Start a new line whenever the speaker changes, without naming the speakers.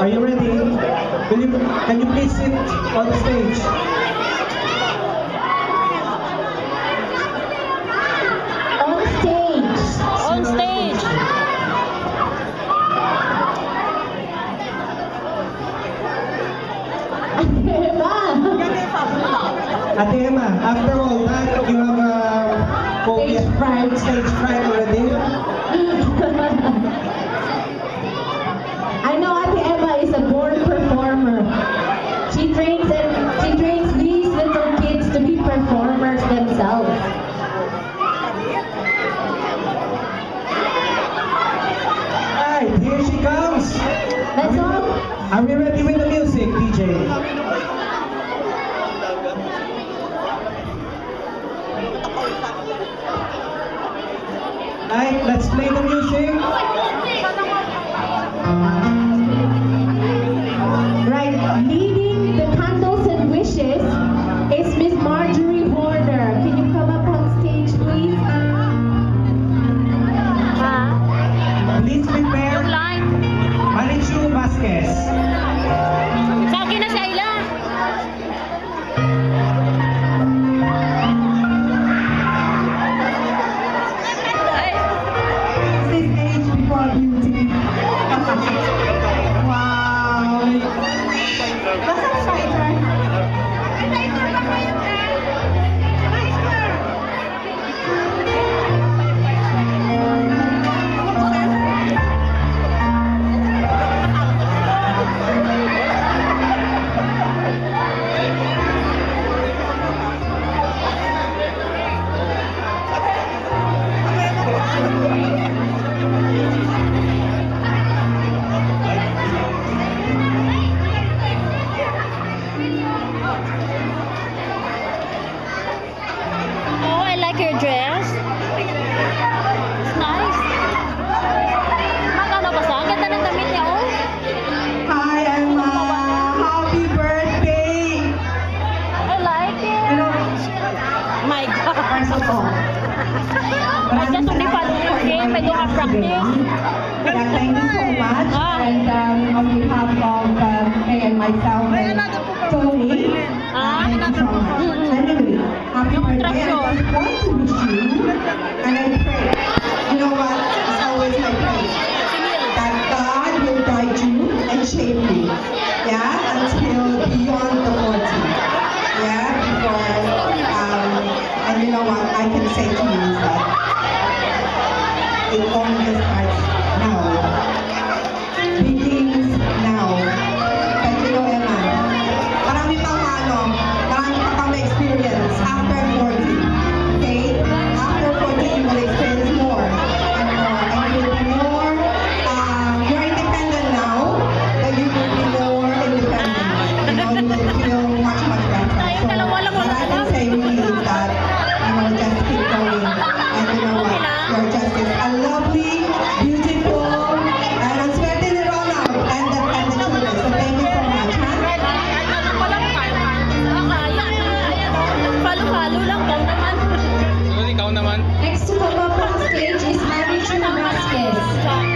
Are you ready? Can you please sit on the stage?
On stage.
On stage.
Ate Emma, after all that, you have a phobia. Stage fright already?
I know Ate Emma is a born performer. She trains these little kids to be performers themselves.
Alright, here she comes.
That's all.
Are we ready with the music, DJ? Alright, let's play the music.
Right, leading the candles and wishes is Miss Marjorie Horner. Can you come up on stage, please?
Please prepare
Yung line.
Marichu Vasquez.
Sa akin na si Ayla.
This is age before beauty. Wow. Basta fighter.
Oh, I like your dress. It's nice. Magkano ba sa? Ang ganda ng damit niya, oh.
Hi, Emma. Happy birthday.
I like it. My God.
First of all,
I just only follow your game. I don't have practice.
yeah, thank you so much.
Ah.
And on behalf of me and myself and Tony,
Ah.
thank you so much. Anyway, happy
Yung
birthday. I
attraction.
just want to wish you, and I pray, you know what, it's always my prayer, that God will guide you and shape you, yeah, until beyond the 40, yeah, because, and you know what, I can say to you is that it only starts now, begins now. But you know, Emma, marami pa kang experience after 40, okay? After 40, you will experience more and more, and you will be more, you're independent now, but you will be more independent. You know, you will feel much, much better.
Tayong dalawa lang
What
wala
I can say really is that, you know, just keep going. And you know what? You're just a lovely, beautiful, and I'm sweating it all out. And the children. So thank you so much, huh?
Palo-palo lang, kau naman.
Ikaw naman.
Next to come up on stage is Marichu Vasquez.